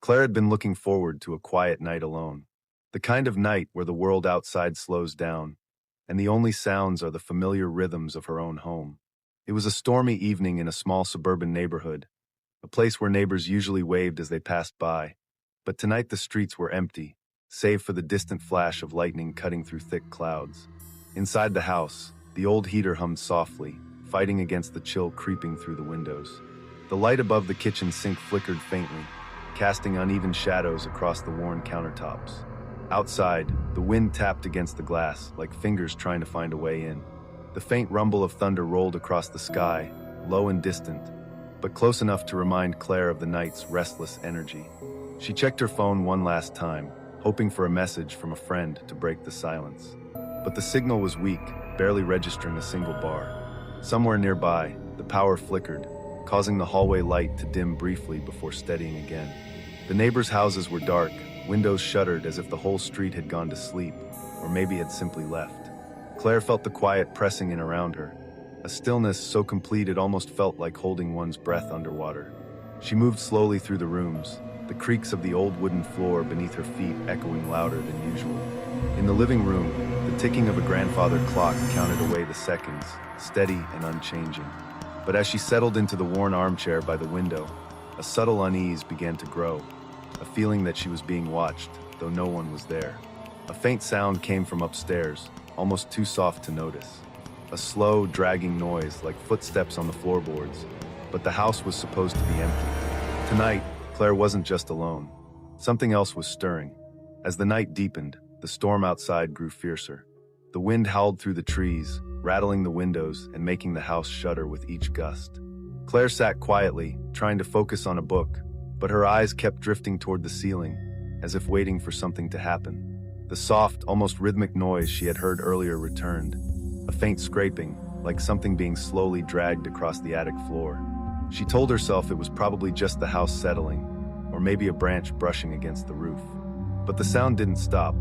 Claire had been looking forward to a quiet night alone. The kind of night where the world outside slows down, and the only sounds are the familiar rhythms of her own home. It was a stormy evening in a small suburban neighborhood, a place where neighbors usually waved as they passed by. But tonight the streets were empty, save for the distant flash of lightning cutting through thick clouds. Inside the house, the old heater hummed softly, fighting against the chill creeping through the windows. The light above the kitchen sink flickered faintly, casting uneven shadows across the worn countertops. Outside, the wind tapped against the glass, like fingers trying to find a way in. The faint rumble of thunder rolled across the sky, low and distant, but close enough to remind Claire of the night's restless energy. She checked her phone one last time, hoping for a message from a friend to break the silence. But the signal was weak, barely registering a single bar. Somewhere nearby, the power flickered, causing the hallway light to dim briefly before steadying again. The neighbors' houses were dark, windows shuttered as if the whole street had gone to sleep, or maybe had simply left. Claire felt the quiet pressing in around her, a stillness so complete it almost felt like holding one's breath underwater. She moved slowly through the rooms, the creaks of the old wooden floor beneath her feet echoing louder than usual. In the living room, the ticking of a grandfather clock counted away the seconds, steady and unchanging. But as she settled into the worn armchair by the window, a subtle unease began to grow, a feeling that she was being watched, though no one was there. A faint sound came from upstairs, almost too soft to notice. A slow, dragging noise like footsteps on the floorboards, but the house was supposed to be empty. Tonight, Claire wasn't just alone. Something else was stirring. As the night deepened, the storm outside grew fiercer. The wind howled through the trees, rattling the windows and making the house shudder with each gust. Claire sat quietly, trying to focus on a book, but her eyes kept drifting toward the ceiling, as if waiting for something to happen. The soft, almost rhythmic noise she had heard earlier returned, a faint scraping, like something being slowly dragged across the attic floor. She told herself it was probably just the house settling, or maybe a branch brushing against the roof. But the sound didn't stop.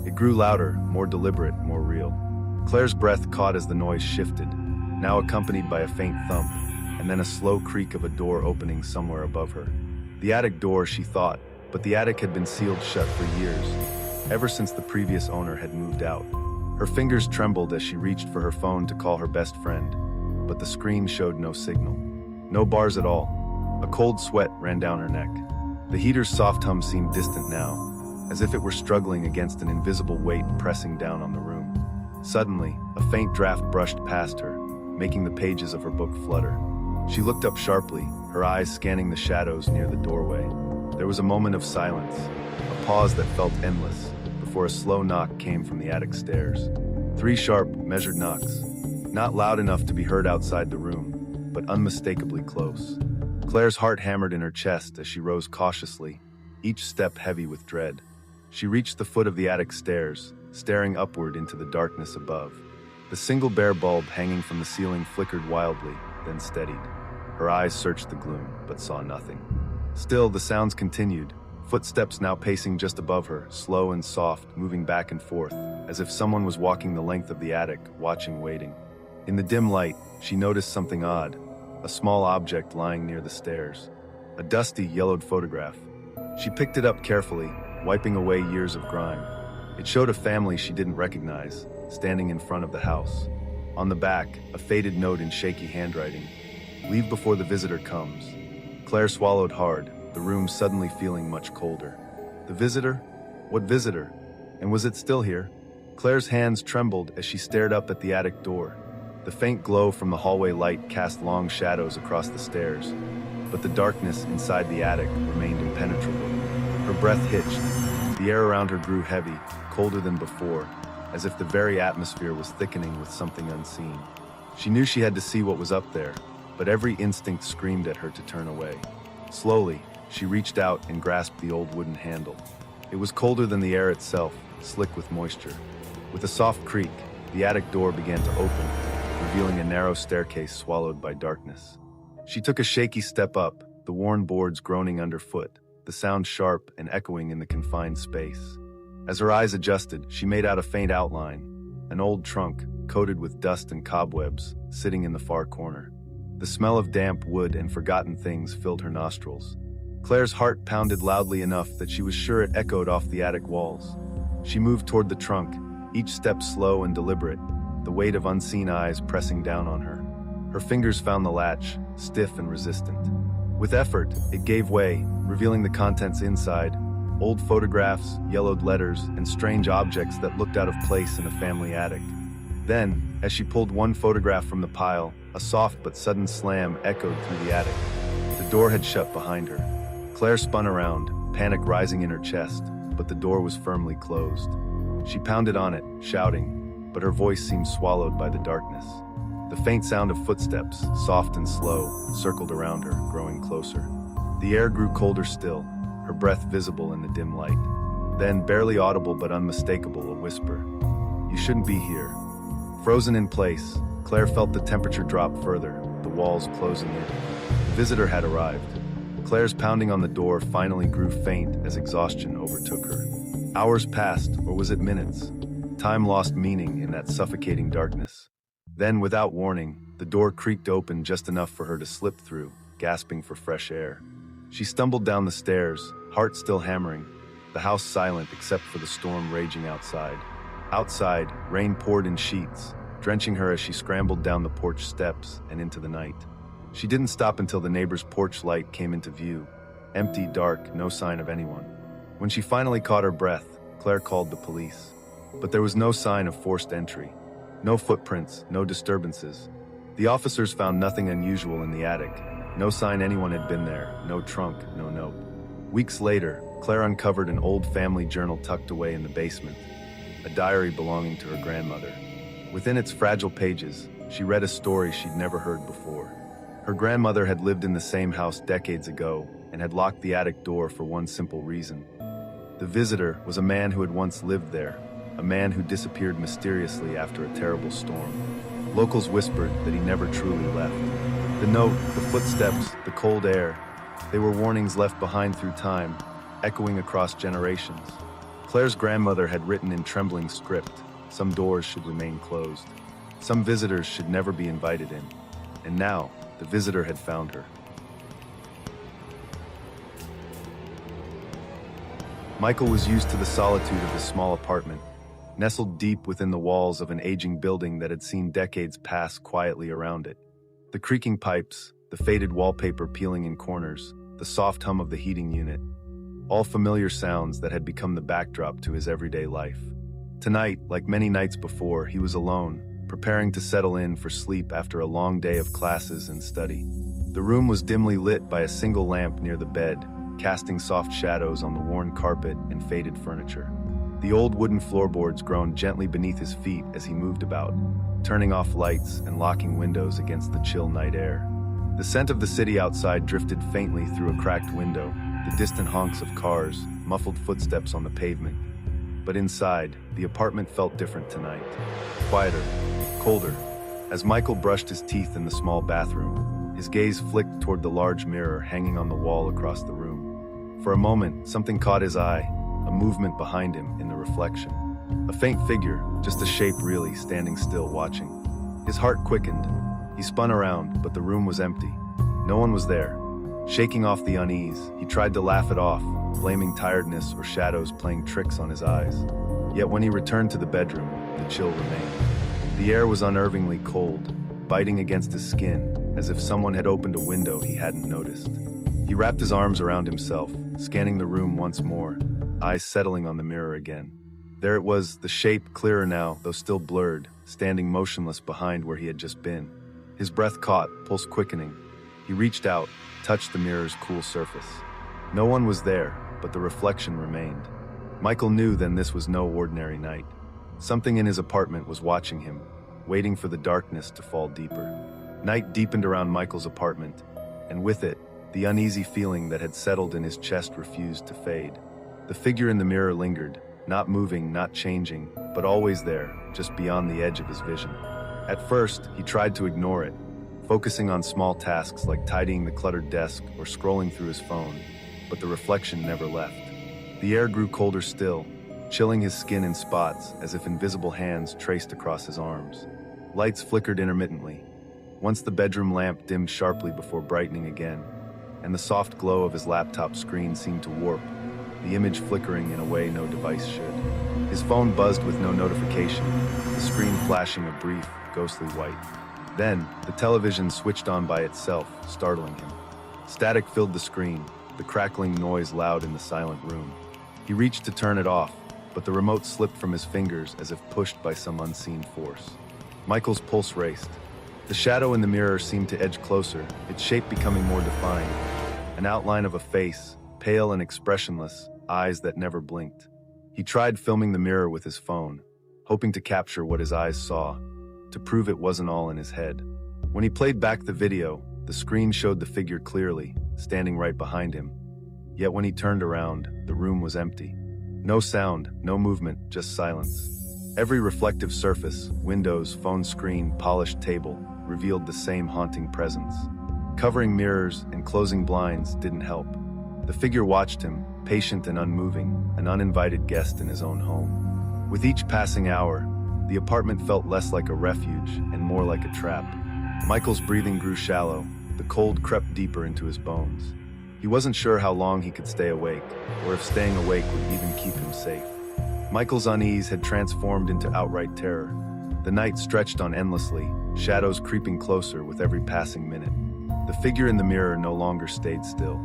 It grew louder, more deliberate, more real. Claire's breath caught as the noise shifted, now accompanied by a faint thump, and then a slow creak of a door opening somewhere above her. The attic door, she thought, but the attic had been sealed shut for years, ever since the previous owner had moved out. Her fingers trembled as she reached for her phone to call her best friend, but the screen showed no signal. No bars at all. A cold sweat ran down her neck. The heater's soft hum seemed distant now, as if it were struggling against an invisible weight pressing down on the room. Suddenly, a faint draft brushed past her, making the pages of her book flutter. She looked up sharply, her eyes scanning the shadows near the doorway. There was a moment of silence, a pause that felt endless, before a slow knock came from the attic stairs. 3 sharp, measured knocks, not loud enough to be heard outside the room, but unmistakably close. Claire's heart hammered in her chest as she rose cautiously, each step heavy with dread. She reached the foot of the attic stairs, staring upward into the darkness above. The single bare bulb hanging from the ceiling flickered wildly, then steadied. Her eyes searched the gloom, but saw nothing. Still, the sounds continued, footsteps now pacing just above her, slow and soft, moving back and forth, as if someone was walking the length of the attic, watching, waiting. In the dim light, she noticed something odd, a small object lying near the stairs. A dusty, yellowed photograph. She picked it up carefully, wiping away years of grime. It showed a family she didn't recognize, standing in front of the house. On the back, a faded note in shaky handwriting. "Leave before the visitor comes." Claire swallowed hard, the room suddenly feeling much colder. The visitor? What visitor? And was it still here? Claire's hands trembled as she stared up at the attic door. The faint glow from the hallway light cast long shadows across the stairs, but the darkness inside the attic remained impenetrable. Her breath hitched. The air around her grew heavy, colder than before, as if the very atmosphere was thickening with something unseen. She knew she had to see what was up there, but every instinct screamed at her to turn away. Slowly, she reached out and grasped the old wooden handle. It was colder than the air itself, slick with moisture. With a soft creak, the attic door began to open, revealing a narrow staircase swallowed by darkness. She took a shaky step up, the worn boards groaning underfoot, the sound sharp and echoing in the confined space. As her eyes adjusted, she made out a faint outline, an old trunk, coated with dust and cobwebs, sitting in the far corner. The smell of damp wood and forgotten things filled her nostrils. Claire's heart pounded loudly enough that she was sure it echoed off the attic walls. She moved toward the trunk, each step slow and deliberate, the weight of unseen eyes pressing down on her. Her fingers found the latch, stiff and resistant. With effort, it gave way, revealing the contents inside: old photographs, yellowed letters, and strange objects that looked out of place in a family attic. Then, as she pulled one photograph from the pile, a soft but sudden slam echoed through the attic. The door had shut behind her. Claire spun around, panic rising in her chest, but the door was firmly closed. She pounded on it, shouting, but her voice seemed swallowed by the darkness. The faint sound of footsteps, soft and slow, circled around her, growing closer. The air grew colder still, her breath visible in the dim light. Then, barely audible but unmistakable, a whisper. "You shouldn't be here." Frozen in place, Claire felt the temperature drop further, the walls closing in. The visitor had arrived. Claire's pounding on the door finally grew faint as exhaustion overtook her. Hours passed, or was it minutes? Time lost meaning in that suffocating darkness. Then, without warning, the door creaked open just enough for her to slip through, gasping for fresh air. She stumbled down the stairs, heart still hammering, the house silent except for the storm raging outside. Outside, rain poured in sheets, drenching her as she scrambled down the porch steps and into the night. She didn't stop until the neighbor's porch light came into view. Empty, dark, no sign of anyone. When she finally caught her breath, Claire called the police. But there was no sign of forced entry. No footprints, no disturbances. The officers found nothing unusual in the attic. No sign anyone had been there, no trunk, no note. Weeks later, Claire uncovered an old family journal tucked away in the basement, a diary belonging to her grandmother. Within its fragile pages, she read a story she'd never heard before. Her grandmother had lived in the same house decades ago and had locked the attic door for one simple reason. The visitor was a man who had once lived there, a man who disappeared mysteriously after a terrible storm. Locals whispered that he never truly left. The note, the footsteps, the cold air, they were warnings left behind through time, echoing across generations. Claire's grandmother had written in trembling script, some doors should remain closed. Some visitors should never be invited in. And now, the visitor had found her. Michael was used to the solitude of his small apartment, nestled deep within the walls of an aging building that had seen decades pass quietly around it. The creaking pipes, the faded wallpaper peeling in corners, the soft hum of the heating unit, all familiar sounds that had become the backdrop to his everyday life. Tonight, like many nights before, he was alone, preparing to settle in for sleep after a long day of classes and study. The room was dimly lit by a single lamp near the bed, casting soft shadows on the worn carpet and faded furniture. The old wooden floorboards groaned gently beneath his feet as he moved about, turning off lights and locking windows against the chill night air. The scent of the city outside drifted faintly through a cracked window, the distant honks of cars, muffled footsteps on the pavement. But inside, the apartment felt different tonight. Quieter, colder. As Michael brushed his teeth in the small bathroom, his gaze flicked toward the large mirror hanging on the wall across the room. For a moment, something caught his eye, a movement behind him in the reflection. A faint figure, just a shape really, standing still watching. His heart quickened. He spun around, but the room was empty. No one was there. Shaking off the unease, he tried to laugh it off, blaming tiredness or shadows playing tricks on his eyes. Yet when he returned to the bedroom, the chill remained. The air was unnervingly cold, biting against his skin, as if someone had opened a window he hadn't noticed. He wrapped his arms around himself, scanning the room once more, eyes settling on the mirror again. There it was, the shape clearer now, though still blurred, standing motionless behind where he had just been. His breath caught, pulse quickening. He reached out, touched the mirror's cool surface. No one was there, but the reflection remained. Michael knew then this was no ordinary night. Something in his apartment was watching him, waiting for the darkness to fall deeper. Night deepened around Michael's apartment, and with it, the uneasy feeling that had settled in his chest refused to fade. The figure in the mirror lingered, not moving, not changing, but always there, just beyond the edge of his vision. At first, he tried to ignore it, focusing on small tasks like tidying the cluttered desk or scrolling through his phone, but the reflection never left. The air grew colder still, chilling his skin in spots as if invisible hands traced across his arms. Lights flickered intermittently. Once the bedroom lamp dimmed sharply before brightening again, and the soft glow of his laptop screen seemed to warp, the image flickering in a way no device should. His phone buzzed with no notification, the screen flashing a brief, ghostly white. Then, the television switched on by itself, startling him. Static filled the screen, the crackling noise loud in the silent room. He reached to turn it off, but the remote slipped from his fingers as if pushed by some unseen force. Michael's pulse raced. The shadow in the mirror seemed to edge closer, its shape becoming more defined. An outline of a face, pale and expressionless, eyes that never blinked. He tried filming the mirror with his phone, hoping to capture what his eyes saw, to prove it wasn't all in his head. When he played back the video, the screen showed the figure clearly, standing right behind him. Yet when he turned around, the room was empty. No sound, no movement, just silence. Every reflective surface, windows, phone screen, polished table, revealed the same haunting presence. Covering mirrors and closing blinds didn't help. The figure watched him, patient and unmoving, an uninvited guest in his own home. With each passing hour, the apartment felt less like a refuge and more like a trap. Michael's breathing grew shallow, the cold crept deeper into his bones. He wasn't sure how long he could stay awake, or if staying awake would even keep him safe. Michael's unease had transformed into outright terror. The night stretched on endlessly, shadows creeping closer with every passing minute. The figure in the mirror no longer stayed still.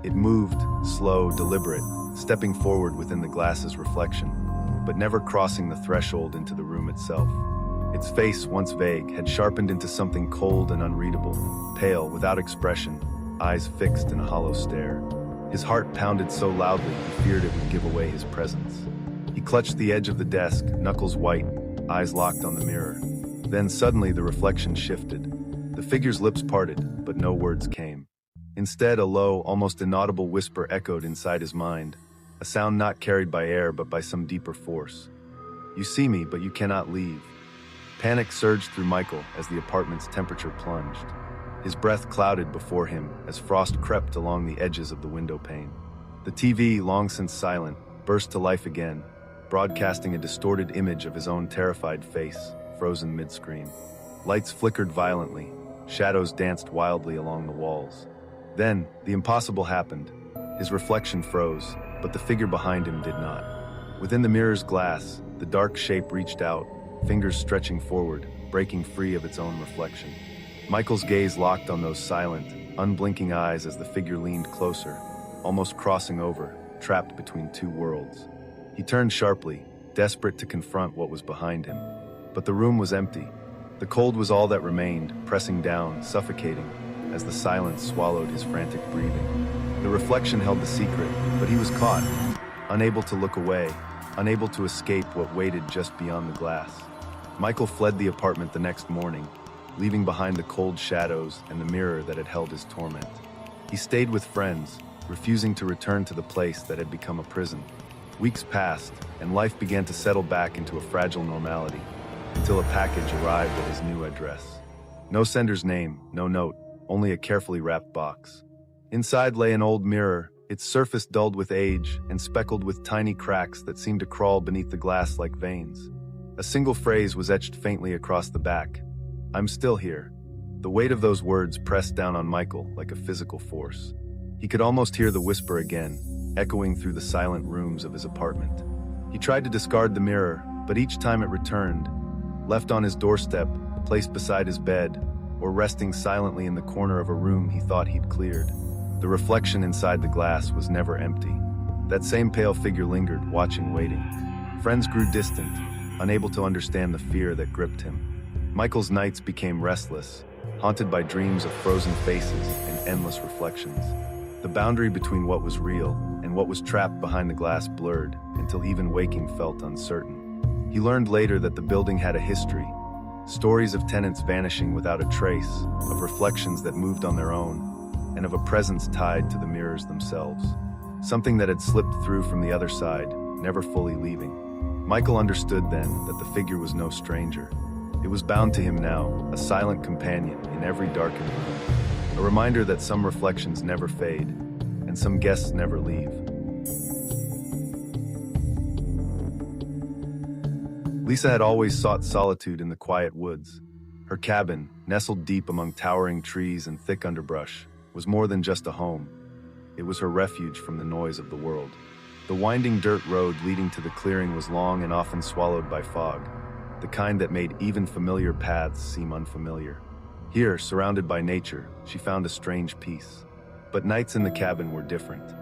It moved, slow, deliberate, stepping forward within the glass's reflection, but never crossing the threshold into the room itself. Its face, once vague, had sharpened into something cold and unreadable, pale, without expression, eyes fixed in a hollow stare. His heart pounded so loudly he feared it would give away his presence. He clutched the edge of the desk, knuckles white, eyes locked on the mirror. Then suddenly the reflection shifted. The figure's lips parted, but no words came. Instead, a low, almost inaudible whisper echoed inside his mind, a sound not carried by air but by some deeper force. "You see me, but you cannot leave." Panic surged through Michael as the apartment's temperature plunged. His breath clouded before him as frost crept along the edges of the window pane. The TV, long since silent, burst to life again, broadcasting a distorted image of his own terrified face, frozen mid-screen. Lights flickered violently, shadows danced wildly along the walls. Then, the impossible happened. His reflection froze, but the figure behind him did not. Within the mirror's glass, the dark shape reached out, fingers stretching forward, breaking free of its own reflection. Michael's gaze locked on those silent, unblinking eyes as the figure leaned closer, almost crossing over, trapped between two worlds. He turned sharply, desperate to confront what was behind him. But the room was empty. The cold was all that remained, pressing down, suffocating, as the silence swallowed his frantic breathing. The reflection held the secret, but he was caught, unable to look away, unable to escape what waited just beyond the glass. Michael fled the apartment the next morning, leaving behind the cold shadows and the mirror that had held his torment. He stayed with friends, refusing to return to the place that had become a prison. Weeks passed, and life began to settle back into a fragile normality, until a package arrived at his new address. No sender's name, no note, only a carefully wrapped box. Inside lay an old mirror, its surface dulled with age and speckled with tiny cracks that seemed to crawl beneath the glass like veins. A single phrase was etched faintly across the back: "I'm still here." The weight of those words pressed down on Michael like a physical force. He could almost hear the whisper again, echoing through the silent rooms of his apartment. He tried to discard the mirror, but each time it returned, left on his doorstep, placed beside his bed, or resting silently in the corner of a room he thought he'd cleared. The reflection inside the glass was never empty. That same pale figure lingered, watching, waiting. Friends grew distant, unable to understand the fear that gripped him. Michael's nights became restless, haunted by dreams of frozen faces and endless reflections. The boundary between what was real and what was trapped behind the glass blurred until even waking felt uncertain. He learned later that the building had a history, stories of tenants vanishing without a trace, of reflections that moved on their own, and of a presence tied to the mirrors themselves. Something that had slipped through from the other side, never fully leaving. Michael understood then that the figure was no stranger. It was bound to him now, a silent companion in every darkened room. A reminder that some reflections never fade, and some guests never leave. Lisa had always sought solitude in the quiet woods. Her cabin, nestled deep among towering trees and thick underbrush, was more than just a home. It was her refuge from the noise of the world. The winding dirt road leading to the clearing was long and often swallowed by fog, the kind that made even familiar paths seem unfamiliar. Here, surrounded by nature, she found a strange peace. But nights in the cabin were different.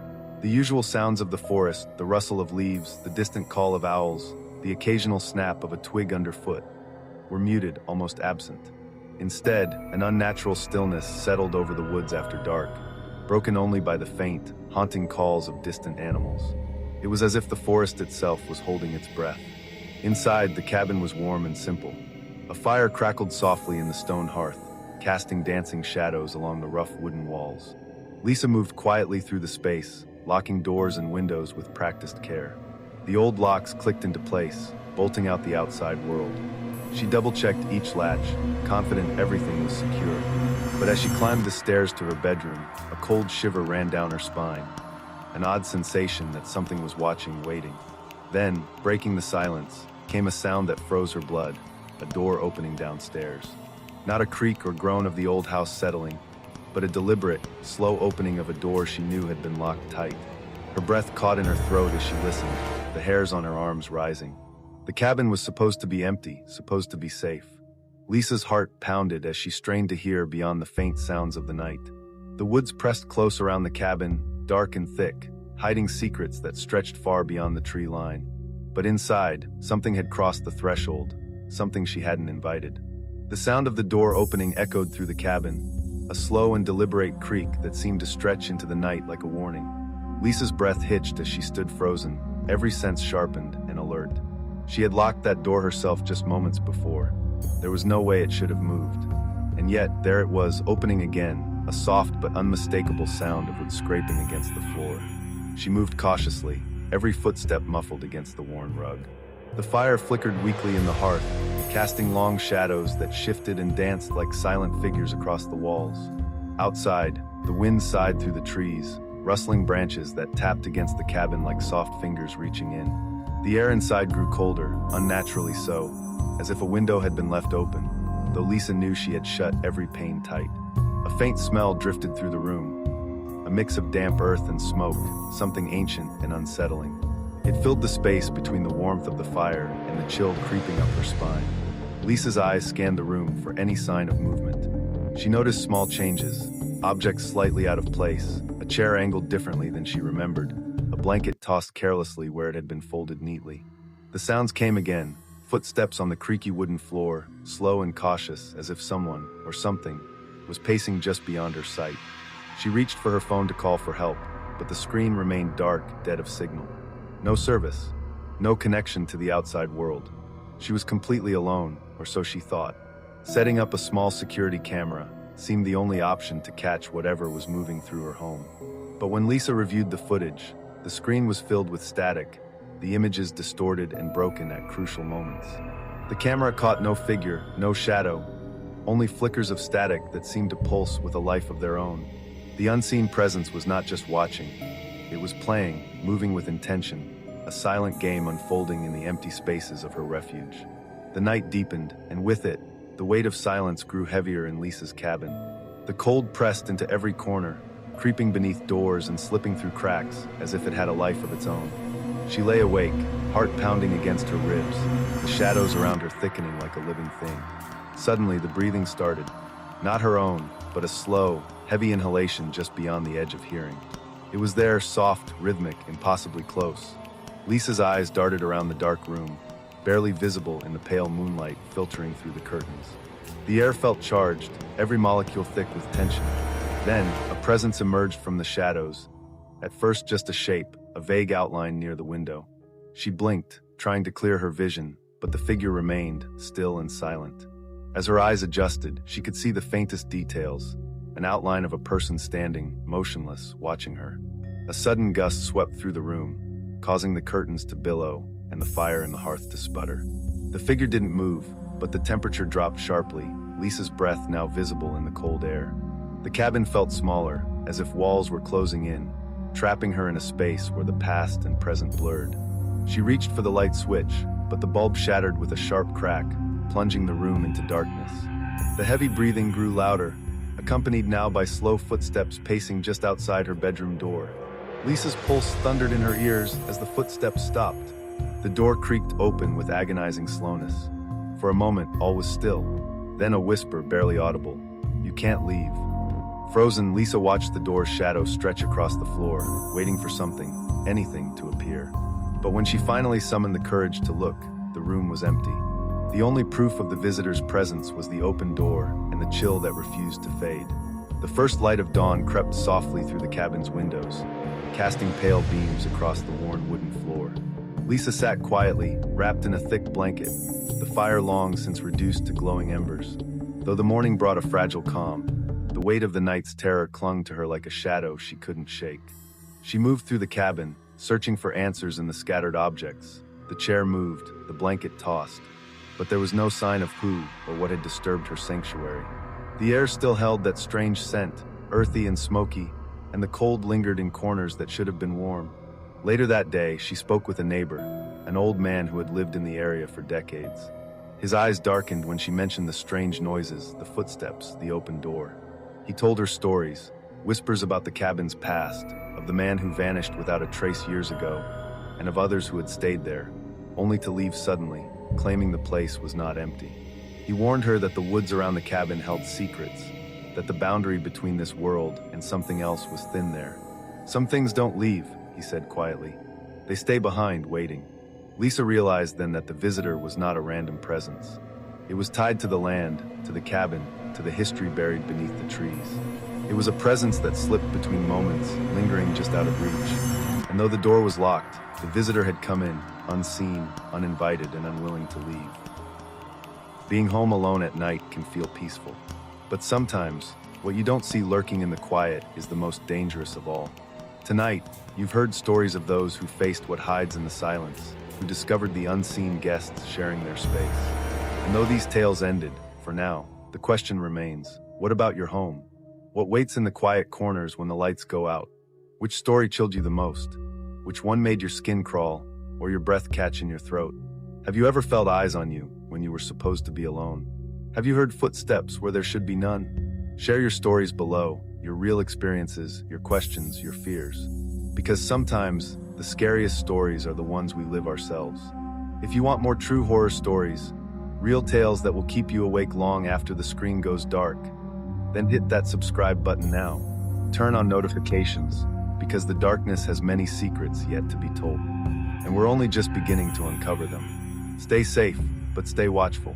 The usual sounds of the forest, the rustle of leaves, the distant call of owls, the occasional snap of a twig underfoot, were muted, almost absent. Instead, an unnatural stillness settled over the woods after dark, broken only by the faint, haunting calls of distant animals. It was as if the forest itself was holding its breath. Inside, the cabin was warm and simple. A fire crackled softly in the stone hearth, casting dancing shadows along the rough wooden walls. Lisa moved quietly through the space, locking doors and windows with practiced care. The old locks clicked into place, bolting out the outside world. She double-checked each latch, confident everything was secure. But as she climbed the stairs to her bedroom, a cold shiver ran down her spine, an odd sensation that something was watching, waiting. Then, breaking the silence, came a sound that froze her blood, a door opening downstairs. Not a creak or groan of the old house settling, but a deliberate, slow opening of a door she knew had been locked tight. Her breath caught in her throat as she listened, the hairs on her arms rising. The cabin was supposed to be empty, supposed to be safe. Lisa's heart pounded as she strained to hear beyond the faint sounds of the night. The woods pressed close around the cabin, dark and thick, hiding secrets that stretched far beyond the tree line. But inside, something had crossed the threshold, something she hadn't invited. The sound of the door opening echoed through the cabin, a slow and deliberate creak that seemed to stretch into the night like a warning. Lisa's breath hitched as she stood frozen, every sense sharpened and alert. She had locked that door herself just moments before. There was no way it should have moved. And yet, there it was, opening again, a soft but unmistakable sound of wood scraping against the floor. She moved cautiously, every footstep muffled against the worn rug. The fire flickered weakly in the hearth, casting long shadows that shifted and danced like silent figures across the walls. Outside, the wind sighed through the trees, rustling branches that tapped against the cabin like soft fingers reaching in. The air inside grew colder, unnaturally so, as if a window had been left open, though Lisa knew she had shut every pane tight. A faint smell drifted through the room, a mix of damp earth and smoke, something ancient and unsettling. It filled the space between the warmth of the fire and the chill creeping up her spine. Lisa's eyes scanned the room for any sign of movement. She noticed small changes, objects slightly out of place, a chair angled differently than she remembered, a blanket tossed carelessly where it had been folded neatly. The sounds came again, footsteps on the creaky wooden floor, slow and cautious as if someone, or something, was pacing just beyond her sight. She reached for her phone to call for help, but the screen remained dark, dead of signal. No service, no connection to the outside world. She was completely alone, or so she thought. Setting up a small security camera seemed the only option to catch whatever was moving through her home. But when Lisa reviewed the footage, the screen was filled with static, the images distorted and broken at crucial moments. The camera caught no figure, no shadow, only flickers of static that seemed to pulse with a life of their own. The unseen presence was not just watching, it was playing, moving with intention, a silent game unfolding in the empty spaces of her refuge. The night deepened, and with it, the weight of silence grew heavier in Lisa's cabin. The cold pressed into every corner, creeping beneath doors and slipping through cracks as if it had a life of its own. She lay awake, heart pounding against her ribs, the shadows around her thickening like a living thing. Suddenly, the breathing started, not her own, but a slow, heavy inhalation just beyond the edge of hearing. It was there, soft, rhythmic, impossibly close. Lisa's eyes darted around the dark room, barely visible in the pale moonlight filtering through the curtains. The air felt charged, every molecule thick with tension. Then, a presence emerged from the shadows, at first just a shape, a vague outline near the window. She blinked, trying to clear her vision, but the figure remained, still and silent. As her eyes adjusted, she could see the faintest details, an outline of a person standing, motionless, watching her. A sudden gust swept through the room, causing the curtains to billow and the fire in the hearth to sputter. The figure didn't move, but the temperature dropped sharply, Lisa's breath now visible in the cold air. The cabin felt smaller, as if walls were closing in, trapping her in a space where the past and present blurred. She reached for the light switch, but the bulb shattered with a sharp crack, plunging the room into darkness. The heavy breathing grew louder, accompanied now by slow footsteps pacing just outside her bedroom door. Lisa's pulse thundered in her ears as the footsteps stopped. The door creaked open with agonizing slowness. For a moment, all was still. Then a whisper, barely audible. "You can't leave." Frozen, Lisa watched the door's shadow stretch across the floor, waiting for something, anything, to appear. But when she finally summoned the courage to look, the room was empty. The only proof of the visitor's presence was the open door and the chill that refused to fade. The first light of dawn crept softly through the cabin's windows, casting pale beams across the worn wooden floor. Lisa sat quietly, wrapped in a thick blanket, the fire long since reduced to glowing embers. Though the morning brought a fragile calm, the weight of the night's terror clung to her like a shadow she couldn't shake. She moved through the cabin, searching for answers in the scattered objects. The chair moved, the blanket tossed, but there was no sign of who or what had disturbed her sanctuary. The air still held that strange scent, earthy and smoky, and the cold lingered in corners that should have been warm. Later that day, she spoke with a neighbor, an old man who had lived in the area for decades. His eyes darkened when she mentioned the strange noises, the footsteps, the open door. He told her stories, whispers about the cabin's past, of the man who vanished without a trace years ago, and of others who had stayed there, only to leave suddenly, claiming the place was not empty. He warned her that the woods around the cabin held secrets, that the boundary between this world and something else was thin there. "Some things don't leave," he said quietly. "They stay behind, waiting." Lisa realized then that the visitor was not a random presence. It was tied to the land, to the cabin, to the history buried beneath the trees. It was a presence that slipped between moments, lingering just out of reach. And though the door was locked, the visitor had come in, unseen, uninvited, and unwilling to leave. Being home alone at night can feel peaceful. But sometimes, what you don't see lurking in the quiet is the most dangerous of all. Tonight, you've heard stories of those who faced what hides in the silence, who discovered the unseen guests sharing their space. And though these tales ended, for now, the question remains, what about your home? What waits in the quiet corners when the lights go out? Which story chilled you the most? Which one made your skin crawl, or your breath catch in your throat? Have you ever felt eyes on you when you were supposed to be alone? Have you heard footsteps where there should be none? Share your stories below, your real experiences, your questions, your fears. Because sometimes, the scariest stories are the ones we live ourselves. If you want more true horror stories, real tales that will keep you awake long after the screen goes dark, then hit that subscribe button now. Turn on notifications, because the darkness has many secrets yet to be told. And we're only just beginning to uncover them. Stay safe, but stay watchful.